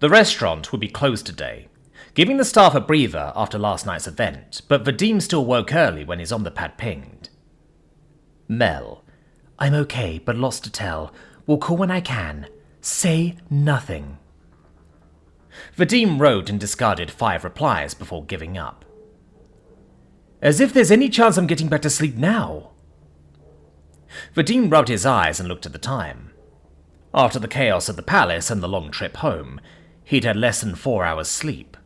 The restaurant would be closed today, giving the staff a breather after last night's event, but Vadim still woke early when his Omnipad pinged. Mel, I'm okay, but lots to tell. Will call when I can. Say nothing. Vadim wrote and discarded 5 replies before giving up. As if there's any chance I'm getting back to sleep now. Vadim rubbed his eyes and looked at the time. After the chaos at the palace and the long trip home, he'd had less than 4 hours sleep.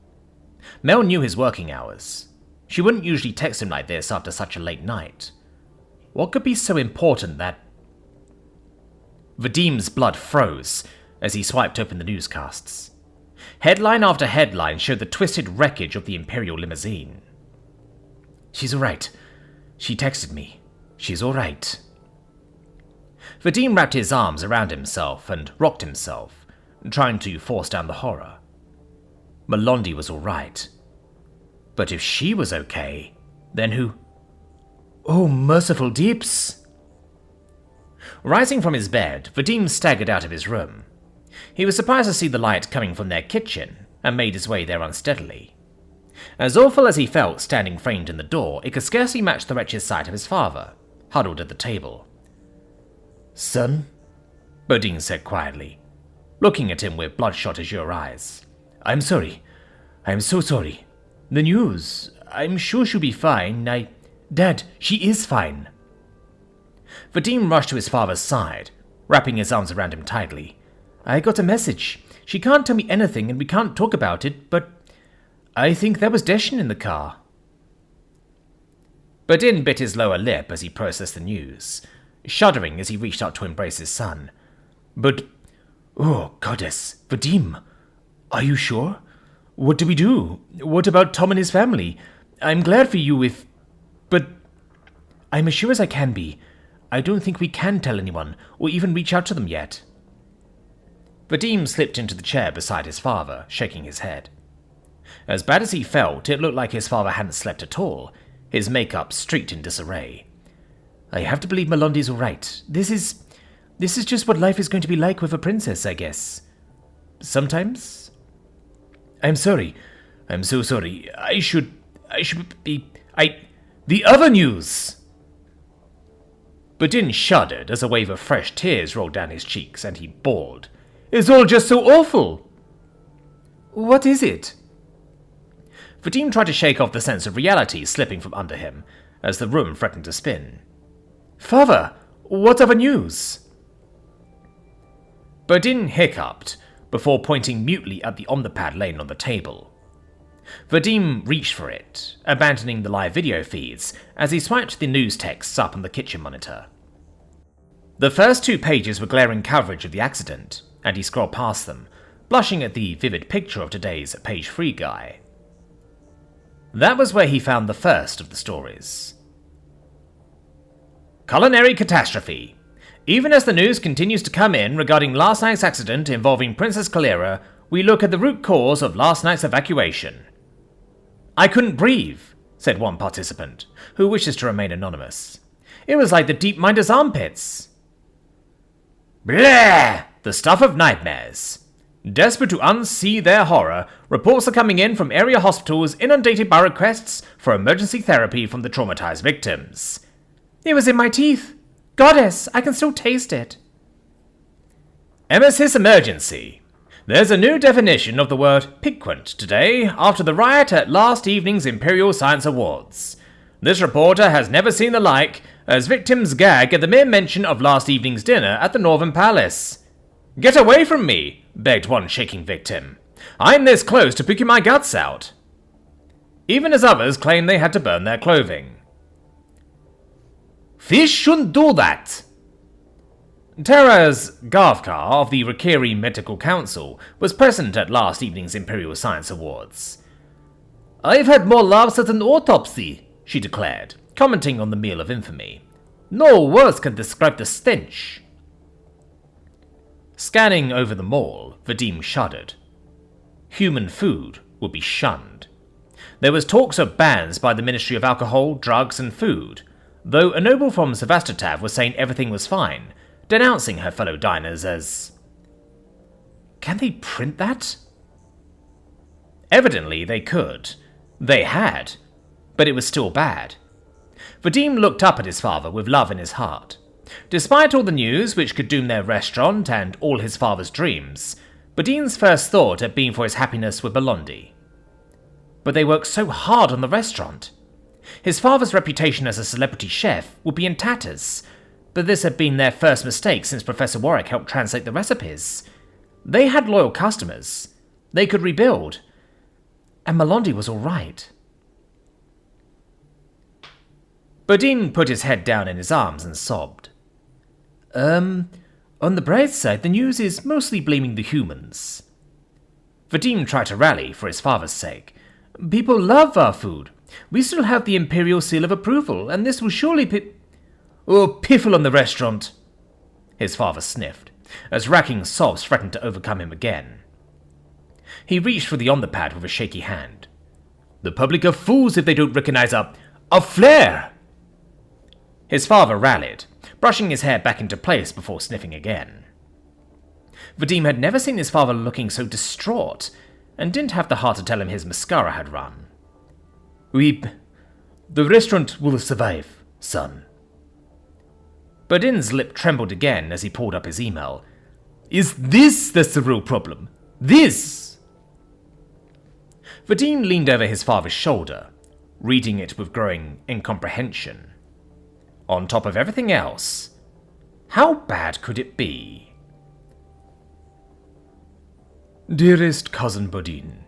Mel knew his working hours. She wouldn't usually text him like this after such a late night. What could be so important that... Vadim's blood froze as he swiped open the newscasts. Headline after headline showed the twisted wreckage of the Imperial limousine. She's alright. She texted me. She's alright. Vadim wrapped his arms around himself and rocked himself, trying to force down the horror. Melondi was alright. But if she was okay, then who... Oh, merciful deeps! Rising from his bed, Vadim staggered out of his room. He was surprised to see the light coming from their kitchen, and made his way there unsteadily. As awful as he felt standing framed in the door, it could scarcely match the wretched sight of his father, huddled at the table. Son? Vadim said quietly, looking at him with bloodshot azure eyes. I'm sorry. I'm so sorry. The news. I'm sure she'll be fine. Dad, she is fine. Vadim rushed to his father's side, wrapping his arms around him tightly. I got a message. She can't tell me anything and we can't talk about it, but I think that was Deshin in the car. Vadim bit his lower lip as he processed the news, shuddering as he reached out to embrace his son. But, oh goddess, Vadim, are you sure? What do we do? What about Tom and his family? I'm glad for you if... But I'm as sure as I can be. I don't think we can tell anyone, or even reach out to them yet. Vadim slipped into the chair beside his father, shaking his head. As bad as he felt, it looked like his father hadn't slept at all, his makeup streaked in disarray. I have to believe Melondi's alright. This is just what life is going to be like with a princess, I guess. Sometimes? I'm sorry. I'm so sorry. I should be... The other news! Vadim shuddered as a wave of fresh tears rolled down his cheeks, and he bawled. It's all just so awful! What is it? Vadim tried to shake off the sense of reality slipping from under him, as the room threatened to spin. Father, what other news? Vadim hiccuped, before pointing mutely at the Omnipad laying on the table. Vadim reached for it, abandoning the live video feeds as he swiped the news texts up on the kitchen monitor. The first 2 pages were glaring coverage of the accident, and he scrolled past them, blushing at the vivid picture of today's page 3 guy. That was where he found the first of the stories. Culinary catastrophe. Even as the news continues to come in regarding last night's accident involving Princess Kalira, we look at the root cause of last night's evacuation. I couldn't breathe, said one participant, who wishes to remain anonymous. It was like the deep minder's armpits. Bleh! The stuff of nightmares. Desperate to unsee their horror, reports are coming in from area hospitals inundated by requests for emergency therapy from the traumatized victims. It was in my teeth. Goddess, I can still taste it. Emesis emergency. There's a new definition of the word piquant today after the riot at last evening's Imperial Science Awards. This reporter has never seen the like, as victims gag at the mere mention of last evening's dinner at the Northern Palace. Get away from me, begged one shaking victim. I'm this close to puking my guts out. Even as others claim they had to burn their clothing. Fish shouldn't do that. Taras Gavkar of the Rakiri Medical Council was present at last evening's Imperial Science Awards. I've had more laughs at an autopsy, she declared, commenting on the meal of infamy. No words can describe the stench. Scanning over them all, Vadim shuddered. Human food would be shunned. There was talks of bans by the Ministry of Alcohol, Drugs and Food, though a noble from Sevastopol was saying everything was fine, denouncing her fellow diners as... Can they print that? Evidently, they could. They had. But it was still bad. Vadim looked up at his father with love in his heart. Despite all the news which could doom their restaurant and all his father's dreams, Vadim's first thought had been for his happiness with Melondi. But they worked so hard on the restaurant. His father's reputation as a celebrity chef would be in tatters, but this had been their first mistake since Professor Warwick helped translate the recipes. They had loyal customers. They could rebuild. And Melondi was all right. Vadim put his head down in his arms and sobbed. On the bright side, the news is mostly blaming the humans. Vadim tried to rally for his father's sake. People love our food. We still have the Imperial Seal of Approval, and this will surely piffle on the restaurant. His father sniffed, as racking sobs threatened to overcome him again. He reached for the on-the-pad with a shaky hand. The public are fools if they don't recognize a flare! His father rallied, brushing his hair back into place before sniffing again. Vadim had never seen his father looking so distraught, and didn't have the heart to tell him his mascara had run. The restaurant will survive, son. Vadim's lip trembled again as he pulled up his email. Is this the real problem? This? Vadim leaned over his father's shoulder, reading it with growing incomprehension. On top of everything else, how bad could it be? Dearest cousin Bodine,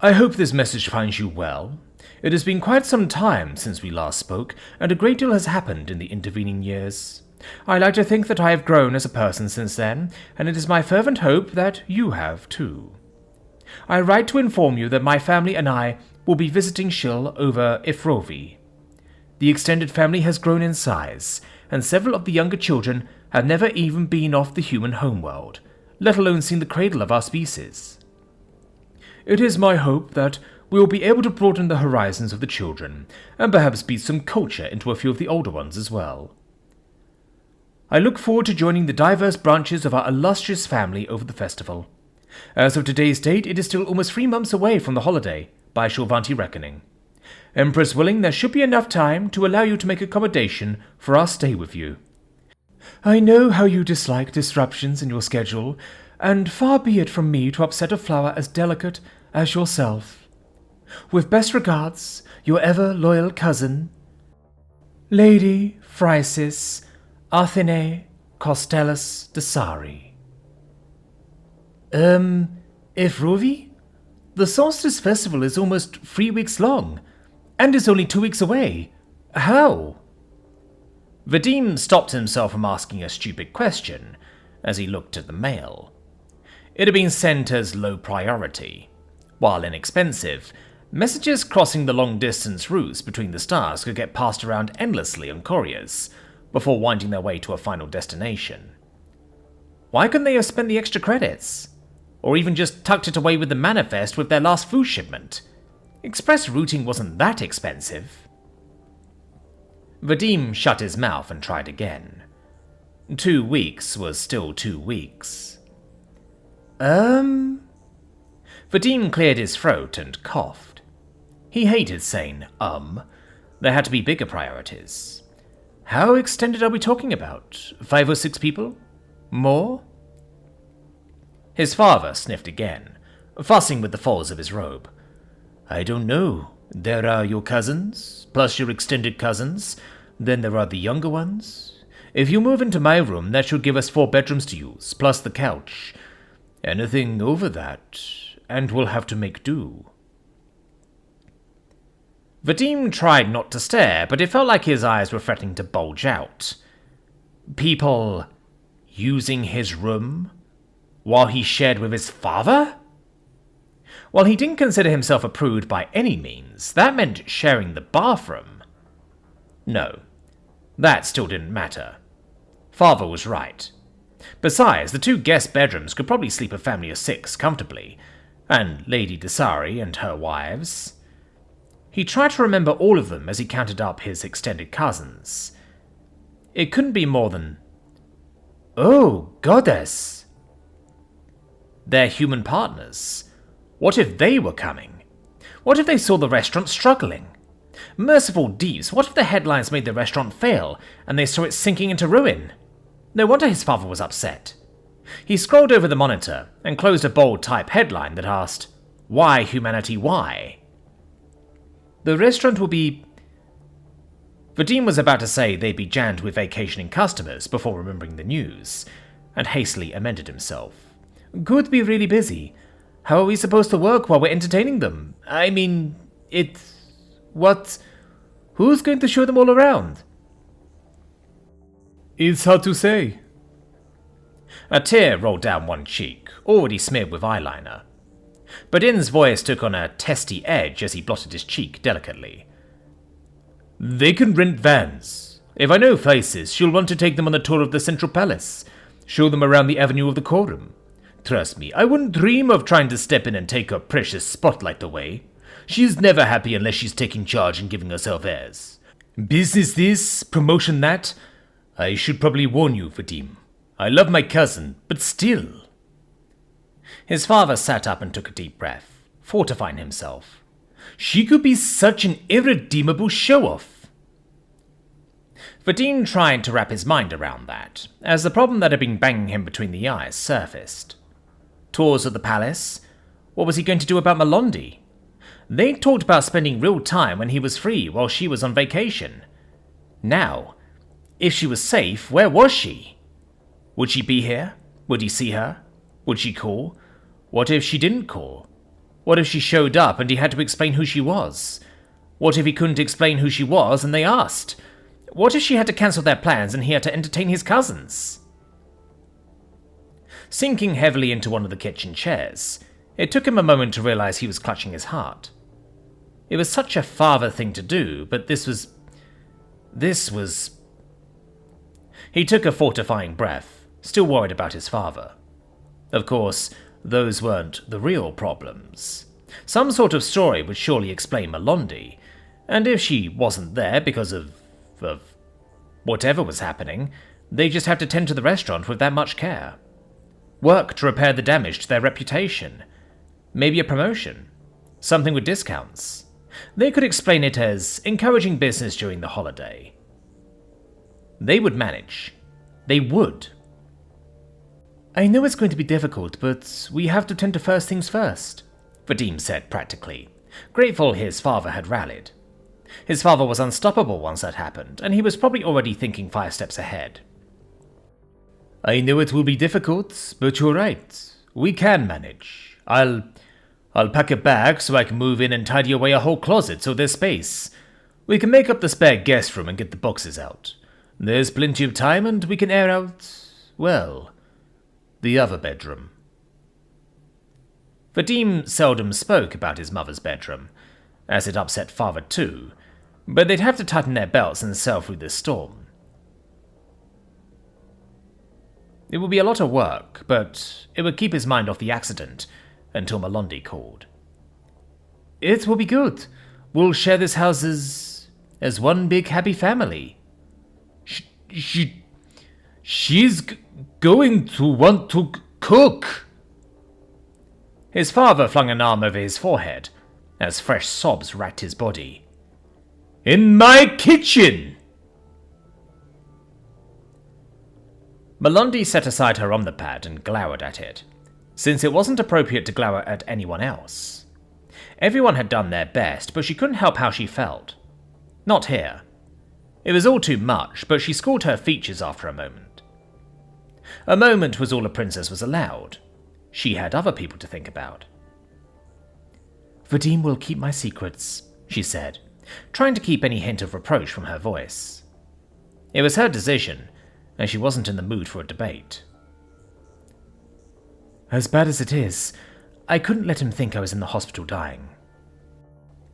I hope this message finds you well. It has been quite some time since we last spoke, and a great deal has happened in the intervening years. I like to think that I have grown as a person since then, and it is my fervent hope that you have too. I write to inform you that my family and I will be visiting Shil over Ifrovi. The extended family has grown in size, and several of the younger children have never even been off the human homeworld, let alone seen the cradle of our species. It is my hope that we will be able to broaden the horizons of the children, and perhaps beat some culture into a few of the older ones as well. I look forward to joining the diverse branches of our illustrious family over the festival. As of today's date, it is still almost 3 months away from the holiday, by Shulvanti reckoning. Empress willing, there should be enough time to allow you to make accommodation for our stay with you. I know how you dislike disruptions in your schedule, and far be it from me to upset a flower as delicate as yourself. With best regards, your ever loyal cousin, Lady Phrysis Athene Costellus Desari. Ifrovi? The Solstice Festival is almost 3 weeks long, and is only 2 weeks away. How? Vadim stopped himself from asking a stupid question as he looked at the mail. It had been sent as low priority. While inexpensive, messages crossing the long-distance routes between the stars could get passed around endlessly on couriers before winding their way to a final destination. Why couldn't they have spent the extra credits? Or even just tucked it away with the manifest with their last food shipment? Express routing wasn't that expensive. Vadim shut his mouth and tried again. 2 weeks was still 2 weeks. Vadim cleared his throat and coughed. He hated saying, There had to be bigger priorities. How extended are we talking about? 5 or 6 people? More? His father sniffed again, fussing with the folds of his robe. I don't know. There are your cousins, plus your extended cousins. Then there are the younger ones. If you move into my room, that should give us 4 bedrooms to use, plus the couch. Anything over that, and we'll have to make do. Vadim tried not to stare, but it felt like his eyes were threatening to bulge out. People using his room while he shared with his father? While he didn't consider himself a prude by any means, that meant sharing the bathroom. No, that still didn't matter. Father was right. Besides, the 2 guest bedrooms could probably sleep a family of 6 comfortably, and Lady Desari and her wives. He tried to remember all of them as he counted up his extended cousins. It couldn't be more than... Oh, goddess! Their human partners, What if they were coming? What if they saw the restaurant struggling? Merciful deeps, what if the headlines made the restaurant fail and they saw it sinking into ruin? No wonder his father was upset. He scrolled over the monitor and closed a bold type headline that asked, "Why humanity, why?" The restaurant will be... Vadim was about to say they'd be jammed with vacationing customers before remembering the news, and hastily amended himself. Could be really busy. How are we supposed to work while we're entertaining them? I mean, what? Who's going to show them all around? It's hard to say. A tear rolled down one cheek, already smeared with eyeliner. Badin's voice took on a testy edge as he blotted his cheek delicately. They can rent vans. If I know faces, she'll want to take them on a tour of the Central Palace, show them around the Avenue of the Quorum. Trust me, I wouldn't dream of trying to step in and take her precious spotlight away. She's never happy unless she's taking charge and giving herself airs. Business this, promotion that. I should probably warn you, Vadim. I love my cousin, but still. His father sat up and took a deep breath, fortifying himself. She could be such an irredeemable show-off. Vadim tried to wrap his mind around that, as the problem that had been banging him between the eyes surfaced. Tours of the palace? What was he going to do about Melondi? They talked about spending real time when he was free while she was on vacation. Now, if she was safe, where was she? Would she be here? Would he see her? Would she call? What if she didn't call? What if she showed up and he had to explain who she was? What if he couldn't explain who she was and they asked? What if she had to cancel their plans and he had to entertain his cousins? Sinking heavily into one of the kitchen chairs, it took him a moment to realize he was clutching his heart. It was such a father thing to do, but this was... He took a fortifying breath, still worried about his father. Of course, those weren't the real problems. Some sort of story would surely explain Melondi, and if she wasn't there because of whatever was happening, they just had to tend to the restaurant with that much care. Work to repair the damage to their reputation. Maybe a promotion. Something with discounts. They could explain it as encouraging business during the holiday. They would manage. They would. I know it's going to be difficult, but we have to tend to first things first, Vadim said practically, grateful his father had rallied. His father was unstoppable once that happened, and he was probably already thinking 5 steps ahead. I know it will be difficult, but you're right. We can manage. I'll pack a bag so I can move in and tidy away a whole closet so there's space. We can make up the spare guest room and get the boxes out. There's plenty of time and we can air out, well, the other bedroom. Vadim seldom spoke about his mother's bedroom, as it upset father too, but they'd have to tighten their belts and sail through this storm. It would be a lot of work, but it would keep his mind off the accident until Melondi called. It will be good. We'll share this house as one big happy family. She's going to want to cook. His father flung an arm over his forehead as fresh sobs racked his body. In my kitchen! Melondi set aside her omnipad and glowered at it, since it wasn't appropriate to glower at anyone else. Everyone had done their best, but she couldn't help how she felt. Not here. It was all too much, but she schooled her features after a moment. A moment was all a princess was allowed. She had other people to think about. Vadim will keep my secrets, she said, trying to keep any hint of reproach from her voice. It was her decision, and she wasn't in the mood for a debate. As bad as it is, I couldn't let him think I was in the hospital dying.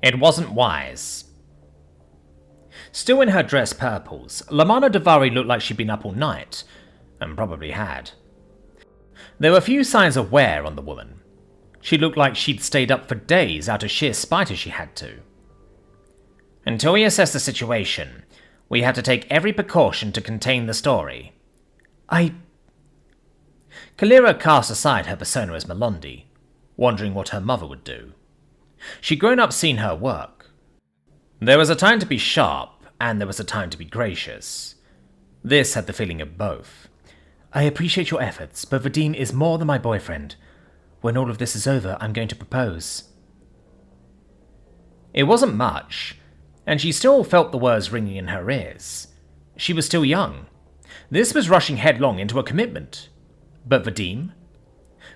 It wasn't wise. Still in her dress purples, Lamana Davari looked like she'd been up all night, and probably had. There were few signs of wear on the woman. She looked like she'd stayed up for days out of sheer spite as she had to. Until we assess the situation, we had to take every precaution to contain the story. Kalira cast aside her persona as Melondi, wondering what her mother would do. She'd grown up seeing her work. There was a time to be sharp, and there was a time to be gracious. This had the feeling of both. I appreciate your efforts, but Vadim is more than my boyfriend. When all of this is over, I'm going to propose. It wasn't much, and she still felt the words ringing in her ears. She was still young. This was rushing headlong into a commitment. But Vadim?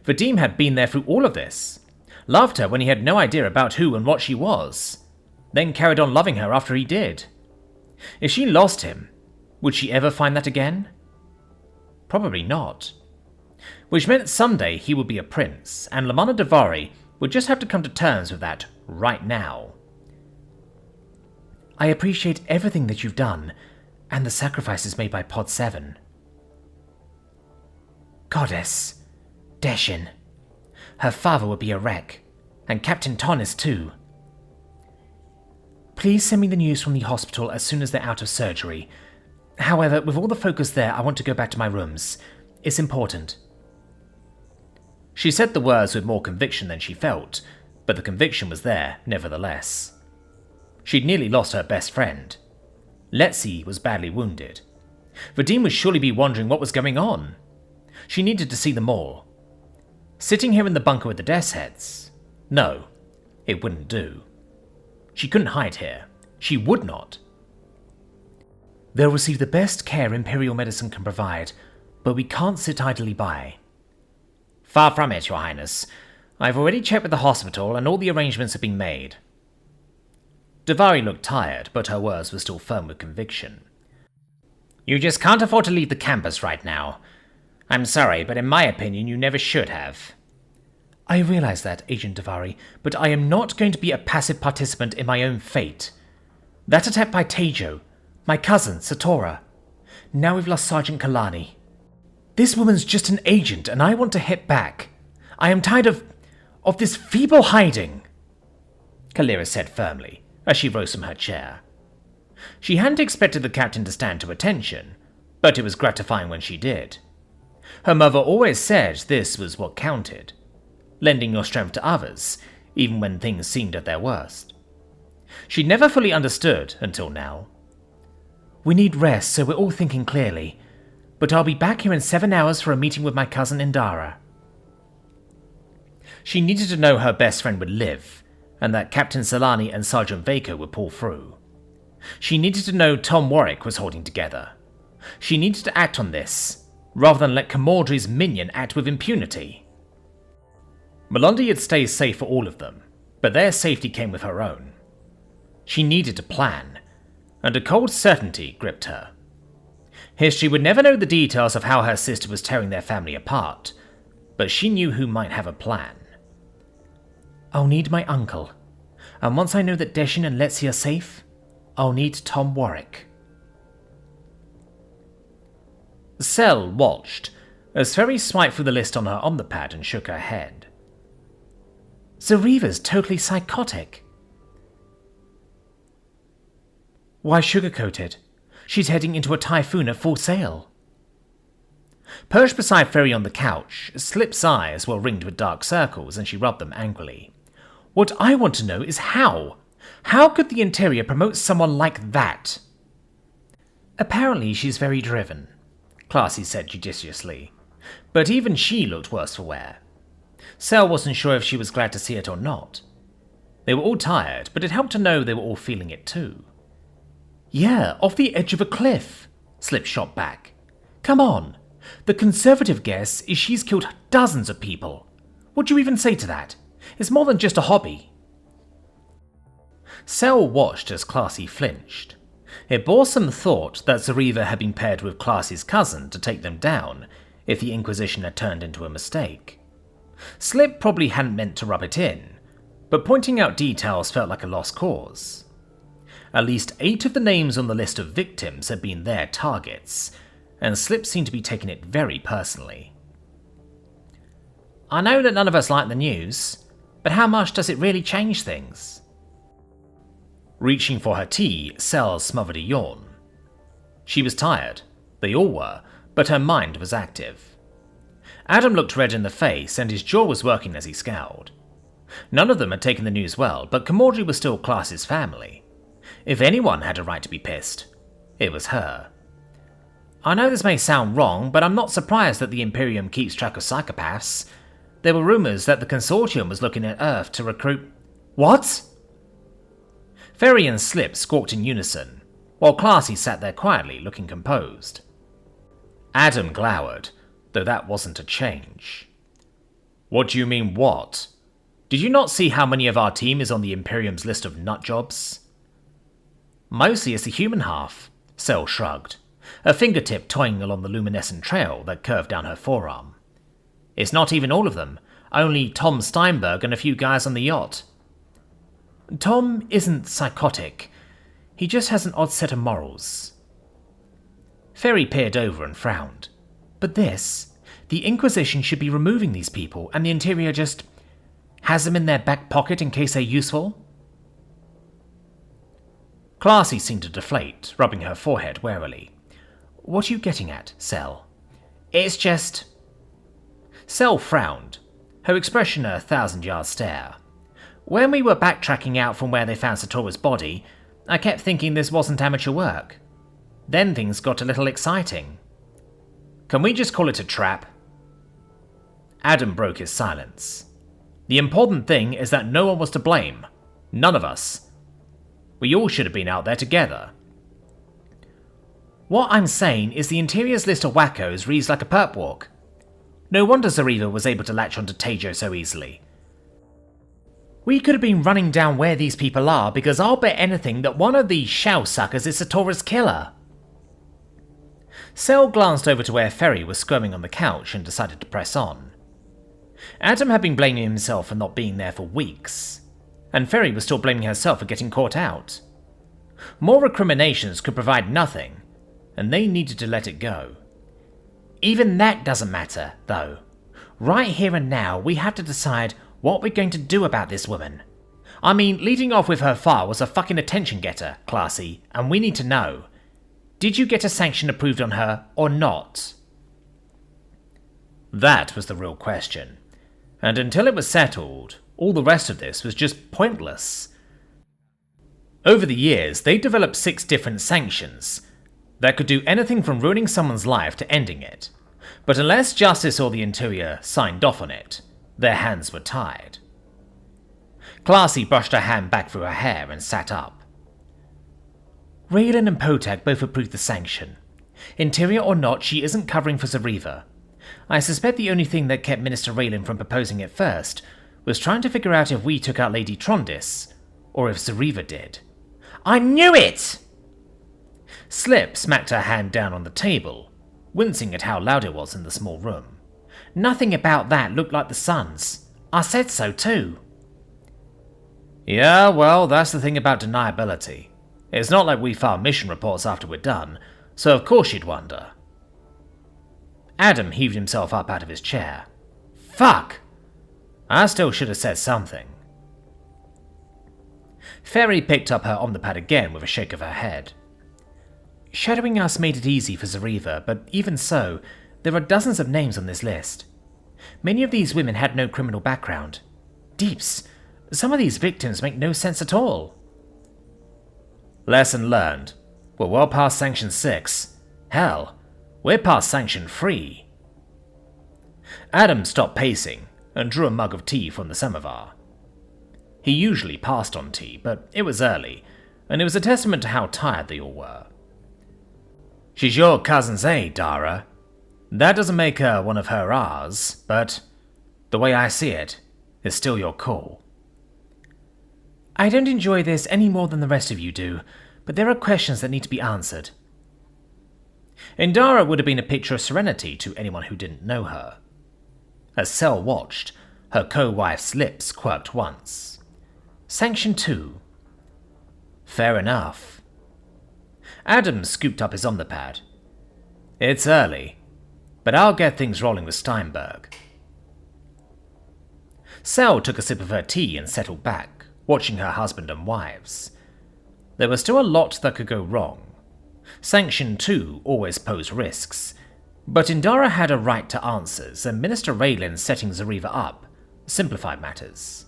Vadim had been there through all of this. Loved her when he had no idea about who and what she was. Then carried on loving her after he did. If she lost him, would she ever find that again? Probably not. Which meant someday he would be a prince, and Lamana Davari would just have to come to terms with that right now. I appreciate everything that you've done, and the sacrifices made by Pod 7. Goddess, Deshin. Her father would be a wreck, and Captain Tonnis too. Please send me the news from the hospital as soon as they're out of surgery. However, with all the focus there, I want to go back to my rooms. It's important. She said the words with more conviction than she felt, but the conviction was there, nevertheless. She'd nearly lost her best friend. Letzi was badly wounded. Vadim would surely be wondering what was going on. She needed to see them all. Sitting here in the bunker with the death's heads? No, it wouldn't do. She couldn't hide here. She would not. They'll receive the best care Imperial medicine can provide, but we can't sit idly by. Far from it, Your Highness. I've already checked with the hospital and all the arrangements have been made. Davari looked tired, but her words were still firm with conviction. You just can't afford to leave the campus right now. I'm sorry, but in my opinion, you never should have. I realize that, Agent Davari, but I am not going to be a passive participant in my own fate. That attack by Tejo, my cousin, Satora. Now we've lost Sergeant Kalani. This woman's just an agent, and I want to hit back. I am tired of this feeble hiding, Kalira said firmly, as she rose from her chair. She hadn't expected the captain to stand to attention, but it was gratifying when she did. Her mother always said this was what counted, lending your strength to others, even when things seemed at their worst. She'd never fully understood until now. We need rest, so we're all thinking clearly, but I'll be back here in 7 hours for a meeting with my cousin Indara. She needed to know her best friend would live, and that Captain Solani and Sergeant Vaco would pull through. She needed to know Tom Warwick was holding together. She needed to act on this, rather than let Camordri's minion act with impunity. Melondi had stayed safe for all of them, but their safety came with her own. She needed a plan, and a cold certainty gripped her. History would never know the details of how her sister was tearing their family apart, but she knew who might have a plan. I'll need my uncle, and once I know that Deshin and Letzi are safe, I'll need Tom Warwick. Sel watched as Ferry swiped through the list on her omnipad and shook her head. Zhe'riva's totally psychotic. Why sugarcoat it? She's heading into a typhoon at full sail. Perched beside Ferry on the couch, Slip's eyes were ringed with dark circles and she rubbed them angrily. What I want to know is how. How could the Interior promote someone like that? Apparently she's very driven, Classy said judiciously, but even she looked worse for wear. Sel wasn't sure if she was glad to see it or not. They were all tired, but it helped to know they were all feeling it too. Yeah, off the edge of a cliff, Slip shot back. Come on. The conservative guess is she's killed dozens of people. What'd you even say to that? It's more than just a hobby. Sel watched as Classy flinched. It bore some thought that Zhe'riva had been paired with Classy's cousin to take them down if the Inquisition had turned into a mistake. Slip probably hadn't meant to rub it in, but pointing out details felt like a lost cause. At least 8 of the names on the list of victims had been their targets, and Slip seemed to be taking it very personally. I know that none of us like the news, but how much does it really change things? Reaching for her tea, Sel smothered a yawn. She was tired, they all were, but her mind was active. Adam looked red in the face, and his jaw was working as he scowled. None of them had taken the news well, but Camordri was still Class's family. If anyone had a right to be pissed, it was her. I know this may sound wrong, but I'm not surprised that the Imperium keeps track of psychopaths. There were rumours that the Consortium was looking at Earth to recruit... What? Ferry and Slip squawked in unison, while Classy sat there quietly, looking composed. Adam glowered, though that wasn't a change. What do you mean, what? Did you not see how many of our team is on the Imperium's list of nutjobs? Mostly it's the human half, Cell shrugged, a fingertip toying along the luminescent trail that curved down her forearm. It's not even all of them, only Tom Steinberg and a few guys on the yacht. Tom isn't psychotic. He just has an odd set of morals. Ferry peered over and frowned. But this, the Inquisition should be removing these people, and the Interior just has them in their back pocket in case they're useful? Classy seemed to deflate, rubbing her forehead warily. What are you getting at, Cell? It's just... Cell frowned, her expression a 1,000-yard stare. When we were backtracking out from where they found Satora's body, I kept thinking this wasn't amateur work. Then things got a little exciting. Can we just call it a trap? Adam broke his silence. The important thing is that no one was to blame. None of us. We all should have been out there together. What I'm saying is the Interior's list of wackos reads like a perp walk. No wonder Zhe'riva was able to latch onto Tejo so easily. We could have been running down where these people are because I'll bet anything that one of these shell suckers is Satora's killer. Cell glanced over to where Ferry was squirming on the couch and decided to press on. Adam had been blaming himself for not being there for weeks, and Ferry was still blaming herself for getting caught out. More recriminations could provide nothing, and they needed to let it go. Even that doesn't matter, though. Right here and now, we have to decide what we're going to do about this woman. I mean, leading off with her file was a fucking attention getter, Classy, and we need to know. Did you get a sanction approved on her, or not? That was the real question. And until it was settled, all the rest of this was just pointless. Over the years, they developed 6 different sanctions that could do anything from ruining someone's life to ending it. But unless Justice or the Interior signed off on it, their hands were tied. Classy brushed her hand back through her hair and sat up. Raylan and Potag both approved the sanction. Interior or not, she isn't covering for Zhe'riva. I suspect the only thing that kept Minister Raylan from proposing it first was trying to figure out if we took out Lady Trondis, or if Zhe'riva did. I knew it! Slip smacked her hand down on the table, wincing at how loud it was in the small room. Nothing about that looked like the Sun's. I said so too. Yeah, well, that's the thing about deniability. It's not like we file mission reports after we're done, so of course you'd wonder. Adam heaved himself up out of his chair. Fuck! I still should have said something. Ferry picked up her omnipad again with a shake of her head. Shadowing us made it easy for Zhe'riva, but even so, there are dozens of names on this list. Many of these women had no criminal background. Deeps, some of these victims make no sense at all. Lesson learned. We're well past Sanction 6. Hell, we're past Sanction 3. Adam stopped pacing and drew a mug of tea from the samovar. He usually passed on tea, but it was early, and it was a testament to how tired they all were. She's your cousin's aide, Dara. That doesn't make her one of her ours, but the way I see it, it's still your call. I don't enjoy this any more than the rest of you do, but there are questions that need to be answered. Indara would have been a picture of serenity to anyone who didn't know her. As Cell watched, her co-wife's lips quirked once. Sanction 2. Fair enough. Adam scooped up his omnipad. It's early, but I'll get things rolling with Steinberg. Cell took a sip of her tea and settled back, watching her husband and wives. There was still a lot that could go wrong. Sanction 2 always posed risks, But Indara had a right to answers, and Minister Raylan setting Zhe'riva up simplified matters.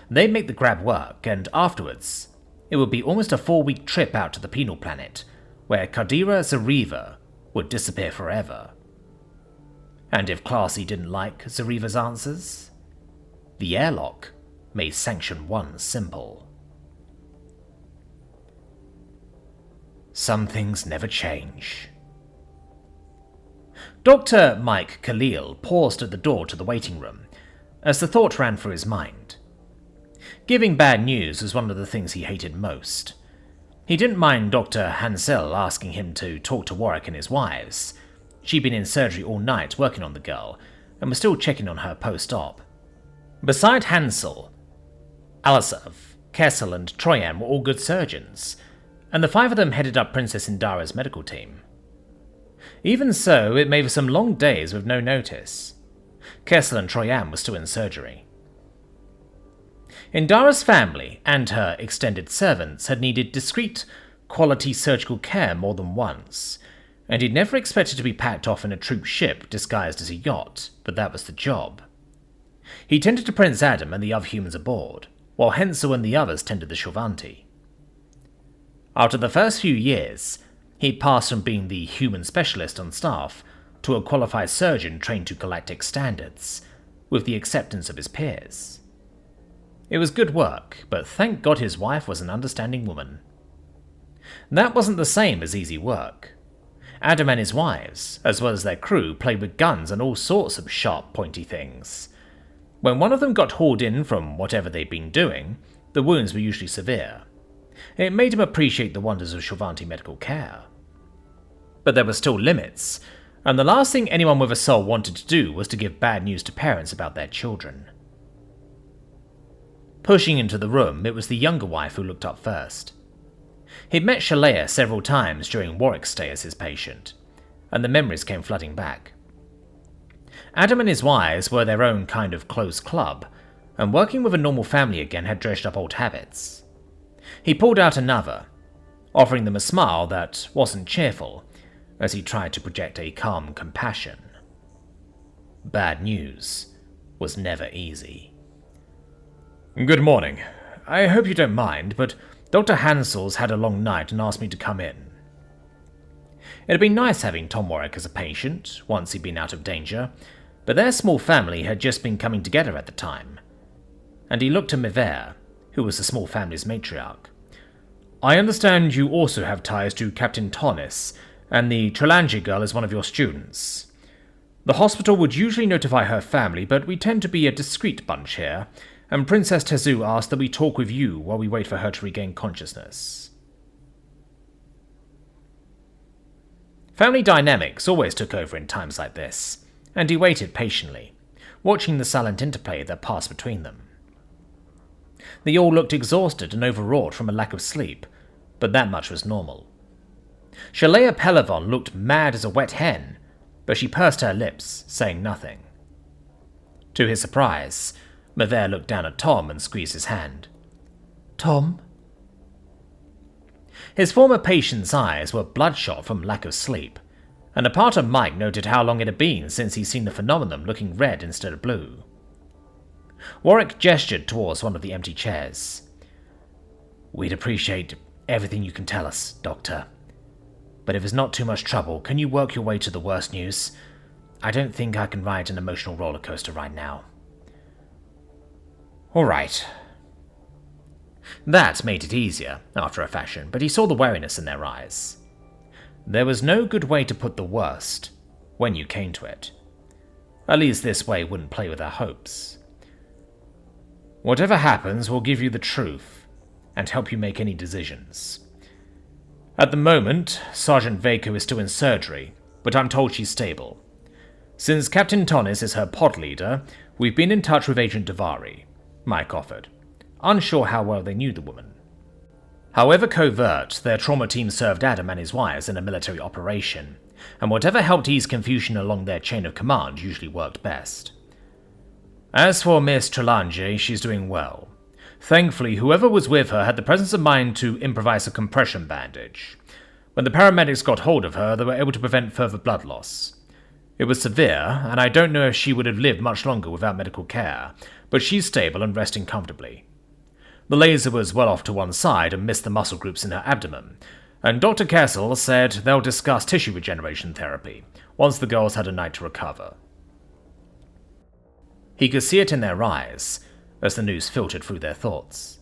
They'd make the grab work, and afterwards, it would be almost a 4-week trip out to the penal planet, where Kadira Zhe'riva would disappear forever. And if Classy didn't like Zhe'riva's answers, the airlock made Sanction 1 simple. Some things never change. Dr. Mike Khalil paused at the door to the waiting room, as the thought ran through his mind. Giving bad news was one of the things he hated most. He didn't mind Dr. Hansel asking him to talk to Warwick and his wives. She'd been in surgery all night working on the girl, and was still checking on her post-op. Beside Hansel, Alisov, Kessel, and Troyan were all good surgeons, and the 5 of them headed up Princess Indara's medical team. Even so, it made for some long days with no notice. Kessel and Troyan were still in surgery. Indara's family and her extended servants had needed discreet, quality surgical care more than once, and he'd never expected to be packed off in a troop ship disguised as a yacht, but that was the job. He tended to Prince Adam and the other humans aboard, while Hensel and the others tended the Shovanti. After the first few years, he'd passed from being the human specialist on staff to a qualified surgeon trained to galactic standards, with the acceptance of his peers. It was good work, but thank God his wife was an understanding woman. That wasn't the same as easy work. Adam and his wives, as well as their crew, played with guns and all sorts of sharp, pointy things. When one of them got hauled in from whatever they'd been doing, the wounds were usually severe. It made him appreciate the wonders of Shovanti medical care. But there were still limits, and the last thing anyone with a soul wanted to do was to give bad news to parents about their children. Pushing into the room, it was the younger wife who looked up first. He'd met Shalea several times during Warwick's stay as his patient, and the memories came flooding back. Adam and his wives were their own kind of close club, and working with a normal family again had dredged up old habits. He pulled out another, offering them a smile that wasn't cheerful, as he tried to project a calm compassion. Bad news was never easy. "Good morning. I hope you don't mind, but Dr. Hansel's had a long night and asked me to come in." It had been nice having Tom Warwick as a patient, once he'd been out of danger, but their small family had just been coming together at the time. And he looked to Miver, who was the small family's matriarch. "I understand you also have ties to Captain Tonnis, and the Trelangi girl is one of your students. The hospital would usually notify her family, but we tend to be a discreet bunch here, and Princess Tezu asked that we talk with you while we wait for her to regain consciousness." Family dynamics always took over in times like this, and he waited patiently, watching the silent interplay that passed between them. They all looked exhausted and overwrought from a lack of sleep, but that much was normal. Shalea Pelavon looked mad as a wet hen, but she pursed her lips, saying nothing. To his surprise, Miver looked down at Tom and squeezed his hand. "Tom?" His former patient's eyes were bloodshot from lack of sleep, and a part of Mike noted how long it had been since he'd seen the phenomenon looking red instead of blue. Warwick gestured towards one of the empty chairs. "We'd appreciate everything you can tell us, Doctor. But if it's not too much trouble, can you work your way to the worst news? I don't think I can ride an emotional roller coaster right now." "All right." That made it easier, after a fashion, but he saw the wariness in their eyes. There was no good way to put the worst, when you came to it. At least this way wouldn't play with their hopes. "Whatever happens, we'll give you the truth, and help you make any decisions. At the moment, Sergeant Vaco is still in surgery, but I'm told she's stable. Since Captain Tonnis is her pod leader, we've been in touch with Agent Davari," Mike offered, unsure how well they knew the woman. However covert, their trauma team served Adam and his wives in a military operation, and whatever helped ease confusion along their chain of command usually worked best. As for Miss Trelangi, she's doing well. Thankfully, whoever was with her had the presence of mind to improvise a compression bandage. When the paramedics got hold of her, they were able to prevent further blood loss. It was severe, and I don't know if she would have lived much longer without medical care, but she's stable and resting comfortably. The laser was well off to one side and missed the muscle groups in her abdomen, and Dr. Kessel said they'll discuss tissue regeneration therapy once the girls had a night to recover. He could see it in their eyes as the news filtered through their thoughts.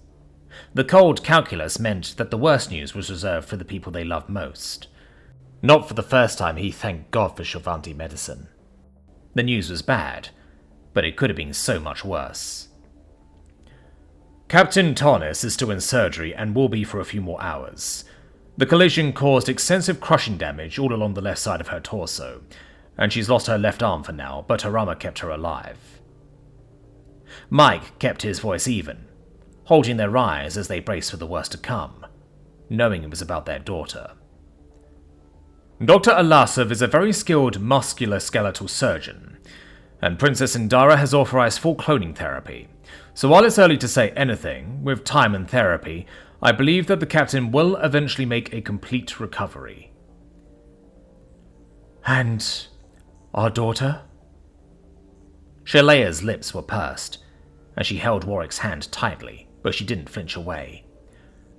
The cold calculus meant that the worst news was reserved for the people they loved most. Not for the first time he thanked God for Shovanti medicine. The news was bad, but it could have been so much worse. Captain Tarnis is still in surgery and will be for a few more hours. The collision caused extensive crushing damage all along the left side of her torso, and she's lost her left arm for now, but her armor kept her alive. Mike kept his voice even, holding their eyes as they braced for the worst to come, knowing it was about their daughter. Dr. Alasov is a very skilled musculoskeletal surgeon, and Princess Indara has authorized full cloning therapy, so while it's early to say anything, with time and therapy, I believe that the captain will eventually make a complete recovery. And our daughter? Shalea's lips were pursed, and she held Warwick's hand tightly, but she didn't flinch away.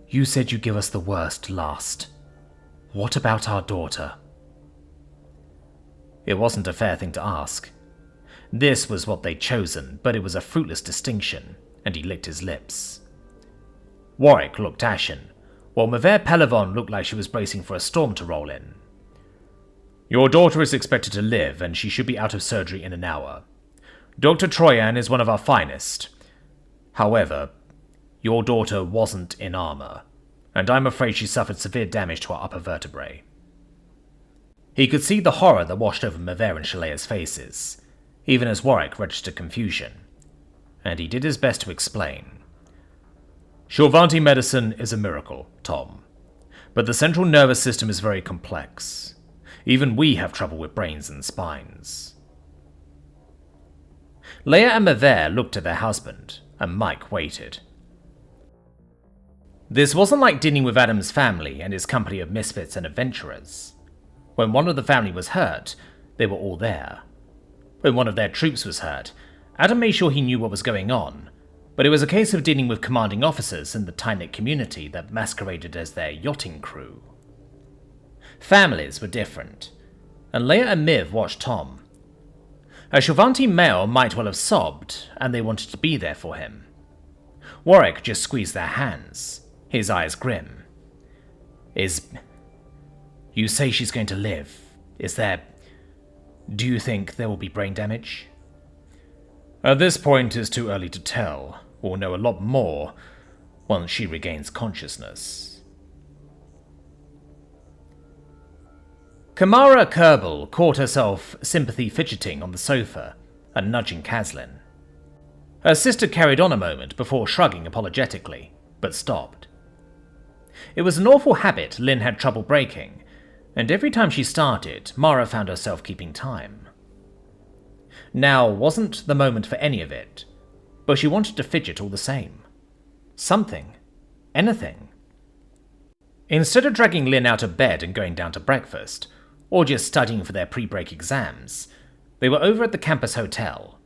You said you'd give us the worst last. What about our daughter? It wasn't a fair thing to ask. This was what they'd chosen, but it was a fruitless distinction, and he licked his lips. Warwick looked ashen, while Mavere Pelevon looked like she was bracing for a storm to roll in. Your daughter is expected to live, and she should be out of surgery in an hour. Dr. Troyan is one of our finest. However, your daughter wasn't in armor, and I'm afraid she suffered severe damage to her upper vertebrae. He could see the horror that washed over Mavere and Shalea's faces, even as Warwick registered confusion, and he did his best to explain. Shovanti medicine is a miracle, Tom, but the central nervous system is very complex. Even we have trouble with brains and spines. Leia and Mavere looked at their husband, and Mike waited. This wasn't like dealing with Adam's family and his company of misfits and adventurers. When one of the family was hurt, they were all there. When one of their troops was hurt, Adam made sure he knew what was going on, but it was a case of dealing with commanding officers in the tight-knit community that masqueraded as their yachting crew. Families were different, and Leia and Miv watched Tom. A Shovanti male might well have sobbed, and they wanted to be there for him. Warwick just squeezed their hands, his eyes grim. You say she's going to live. Do you think there will be brain damage? At this point, it's too early to tell. We'll know a lot more once she regains consciousness. Kamara Kerbal caught herself sympathy fidgeting on the sofa and nudging Kaslin. Her sister carried on a moment before shrugging apologetically, but stopped. It was an awful habit Lynn had trouble breaking, and every time she started, Mara found herself keeping time. Now wasn't the moment for any of it, but she wanted to fidget all the same. Something. Anything. Instead of dragging Lynn out of bed and going down to breakfast, or just studying for their pre-break exams, they were over at the campus hotel.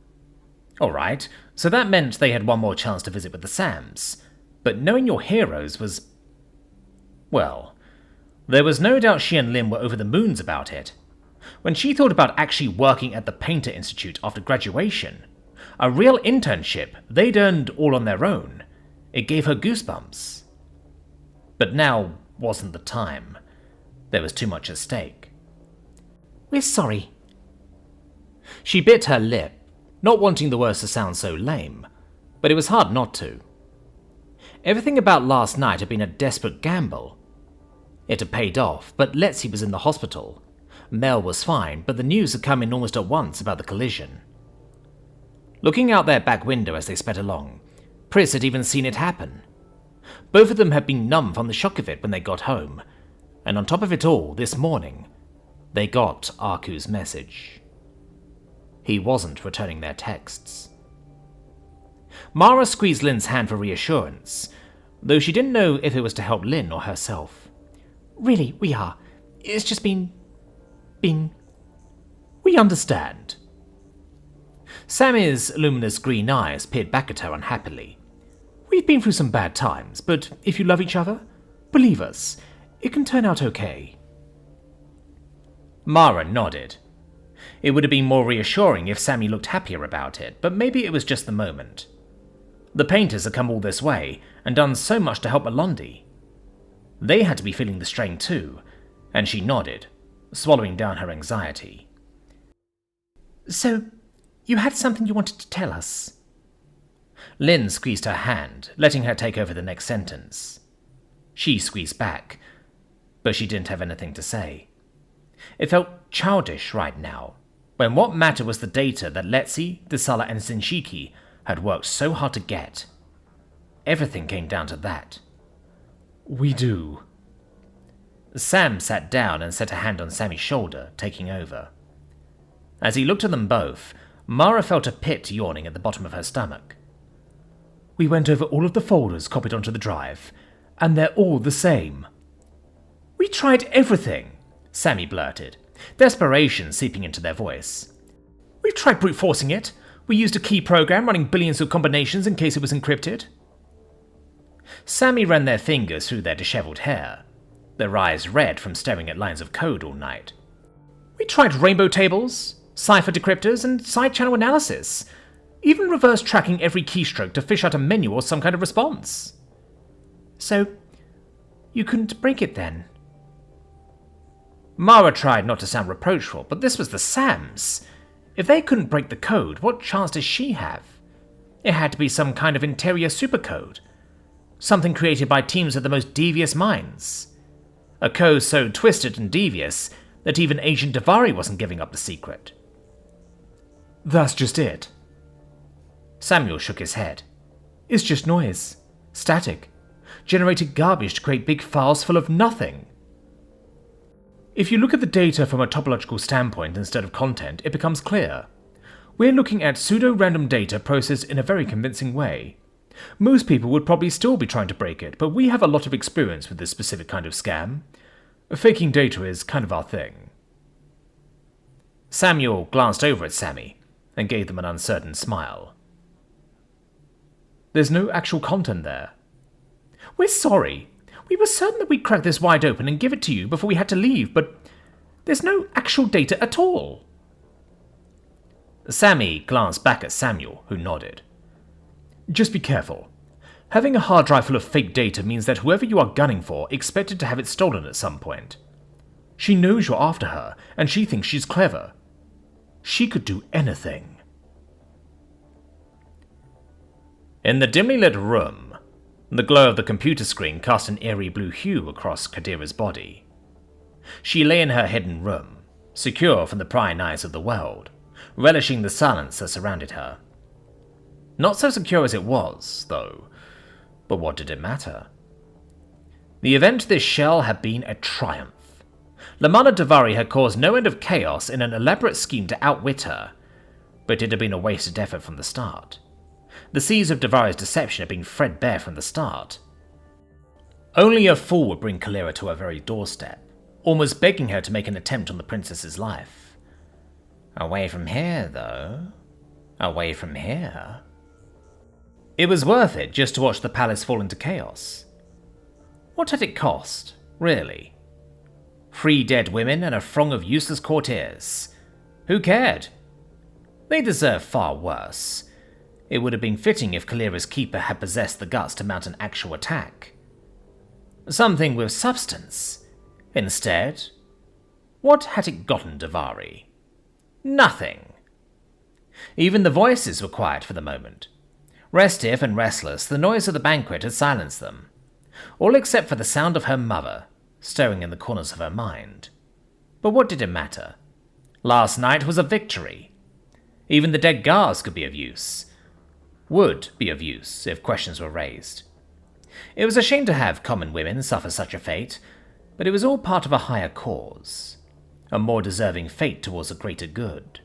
Alright, so that meant they had one more chance to visit with the Sams, but knowing your heroes was... well, there was no doubt she and Lynn were over the moons about it. When she thought about actually working at the Painter Institute after graduation, a real internship they'd earned all on their own, it gave her goosebumps. But now wasn't the time. There was too much at stake. We're sorry. She bit her lip, not wanting the words to sound so lame, but it was hard not to. Everything about last night had been a desperate gamble. It had paid off, but Letzi was in the hospital. Mel was fine, but the news had come in almost at once about the collision. Looking out their back window as they sped along, Pris had even seen it happen. Both of them had been numb from the shock of it when they got home, and on top of it all, this morning, they got Aku's message. He wasn't returning their texts. Mara squeezed Lynn's hand for reassurance, though she didn't know if it was to help Lynn or herself. Really, we are. It's just been... We understand. Sammy's luminous green eyes peered back at her unhappily. We've been through some bad times, but if you love each other, believe us, it can turn out okay. Mara nodded. It would have been more reassuring if Sammy looked happier about it, but maybe it was just the moment. The painters had come all this way and done so much to help Melondi. They had to be feeling the strain too, and she nodded, swallowing down her anxiety. So, you had something you wanted to tell us? Lynn squeezed her hand, letting her take over the next sentence. She squeezed back, but she didn't have anything to say. It felt childish right now, when what mattered was the data that Letzi, Desala and Zenshiki had worked so hard to get. Everything came down to that. We do. Sam sat down and set a hand on Sammy's shoulder, taking over. As he looked at them both, Mara felt a pit yawning at the bottom of her stomach. We went over all of the folders copied onto the drive, and they're all the same. We tried everything, Sammy blurted, desperation seeping into their voice. We've tried brute forcing it. We used a key program running billions of combinations in case it was encrypted. Sammy ran their fingers through their disheveled hair, their eyes red from staring at lines of code all night. We tried rainbow tables, cipher decryptors, and side-channel analysis, even reverse tracking every keystroke to fish out a menu or some kind of response. So, you couldn't break it then? Mara tried not to sound reproachful, but this was the Sams. If they couldn't break the code, what chance does she have? It had to be some kind of interior supercode. Something created by teams of the most devious minds. A code so twisted and devious that even Agent Davari wasn't giving up the secret. That's just it. Samuel shook his head. It's just noise. Static. Generated garbage to create big files full of nothing. If you look at the data from a topological standpoint instead of content, it becomes clear. We're looking at pseudo-random data processed in a very convincing way. Most people would probably still be trying to break it, but we have a lot of experience with this specific kind of scam. Faking data is kind of our thing. Samuel glanced over at Sammy and gave them an uncertain smile. There's no actual content there. We're sorry. We were certain that we'd crack this wide open and give it to you before we had to leave, but there's no actual data at all. Sammy glanced back at Samuel, who nodded. Just be careful. Having a hard drive full of fake data means that whoever you are gunning for expected to have it stolen at some point. She knows you're after her, and she thinks she's clever. She could do anything. In the dimly lit room, the glow of the computer screen cast an eerie blue hue across Kadira's body. She lay in her hidden room, secure from the prying eyes of the world, relishing the silence that surrounded her. Not so secure as it was, though, but what did it matter? The event to this shell had been a triumph. Lamana Davari had caused no end of chaos in an elaborate scheme to outwit her, but it had been a wasted effort from the start. The seas of Davari's deception had been threadbare from the start. Only a fool would bring Kalira to her very doorstep, almost begging her to make an attempt on the princess's life. Away from here, though. Away from here. It was worth it just to watch the palace fall into chaos. What had it cost, really? 3 dead women and a throng of useless courtiers. Who cared? They deserved far worse. It would have been fitting if Kalira's keeper had possessed the guts to mount an actual attack. Something with substance. Instead, what had it gotten Davari? Nothing. Even the voices were quiet for the moment. Restive and restless, the noise of the banquet had silenced them, all except for the sound of her mother, stirring in the corners of her mind. But what did it matter? Last night was a victory. Even the dead guards could be of use. Would be of use if questions were raised. It was a shame to have common women suffer such a fate, but it was all part of a higher cause, a more deserving fate towards a greater good.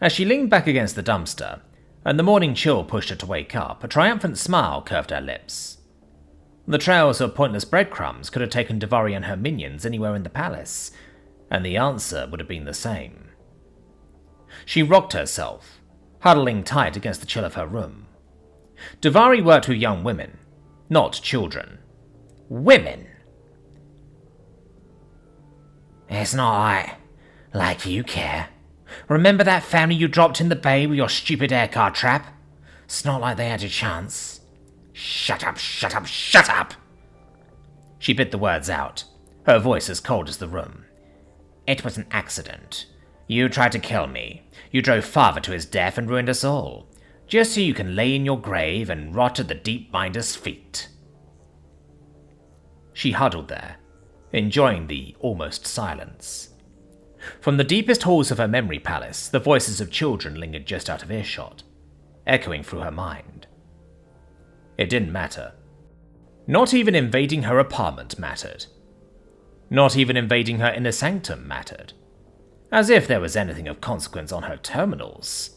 As she leaned back against the dumpster, and the morning chill pushed her to wake up, a triumphant smile curved her lips. The trails of pointless breadcrumbs could have taken Davari and her minions anywhere in the palace, and the answer would have been the same. She rocked herself, huddling tight against the chill of her room. Davari worked with young women, not children. Women! It's not like you care. Remember that family you dropped in the bay with your stupid aircar trap? It's not like they had a chance. Shut up, shut up, shut up! She bit the words out, her voice as cold as the room. It was an accident. You tried to kill me. You drove father to his death and ruined us all, just so you can lay in your grave and rot at the deep minder's feet. She huddled there, enjoying the almost silence. From the deepest halls of her memory palace, the voices of children lingered just out of earshot, echoing through her mind. It didn't matter. Not even invading her apartment mattered. Not even invading her inner sanctum mattered. As if there was anything of consequence on her terminals.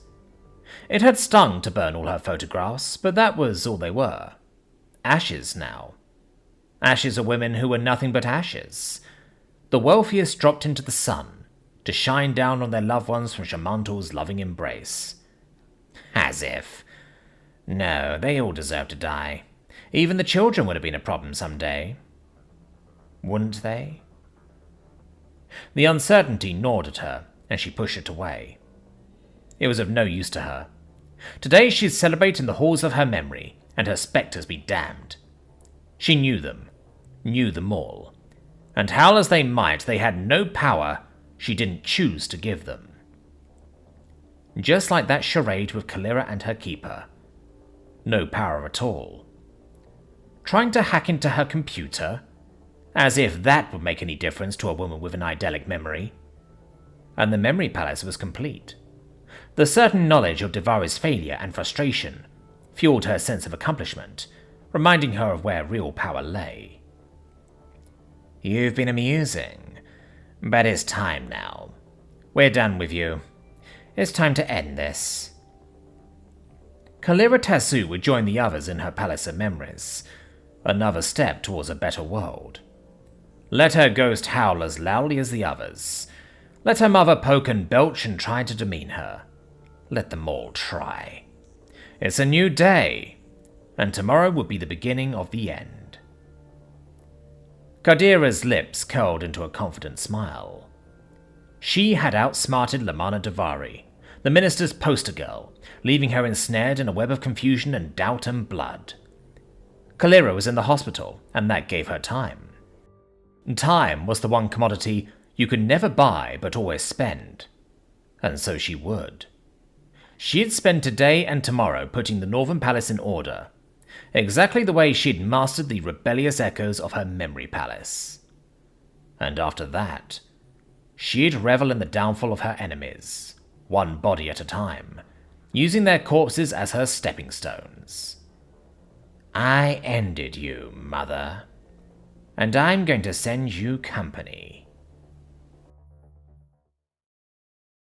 It had stung to burn all her photographs, but that was all they were. Ashes now. Ashes of women who were nothing but ashes. The wealthiest dropped into the sun, to shine down on their loved ones from Shamantal's loving embrace. As if. No, they all deserve to die. Even the children would have been a problem someday. Wouldn't they? The uncertainty gnawed at her, and she pushed it away. It was of no use to her. Today she'd celebrate in the halls of her memory, and her spectres be damned. She knew them all, and howl as they might, they had no power she didn't choose to give them. Just like that charade with Kalira and her keeper. No power at all. Trying to hack into her computer, as if that would make any difference to a woman with an idyllic memory. And the memory palace was complete. The certain knowledge of Davari's failure and frustration fueled her sense of accomplishment, reminding her of where real power lay. You've been amusing, but it's time now. We're done with you. It's time to end this. Kalira Tassu would join the others in her palace of memories, another step towards a better world. Let her ghost howl as loudly as the others. Let her mother poke and belch and try to demean her. Let them all try. It's a new day, and tomorrow will be the beginning of the end. Kadira's lips curled into a confident smile. She had outsmarted Lamana Davari, the minister's poster girl, leaving her ensnared in a web of confusion and doubt and blood. Kalira was in the hospital, and that gave her time. Time was the one commodity you could never buy but always spend. And so she would. She'd spend today and tomorrow putting the Northern Palace in order, exactly the way she'd mastered the rebellious echoes of her memory palace. And after that, she'd revel in the downfall of her enemies, one body at a time, using their corpses as her stepping stones. I ended you, Mother. And I'm going to send you company.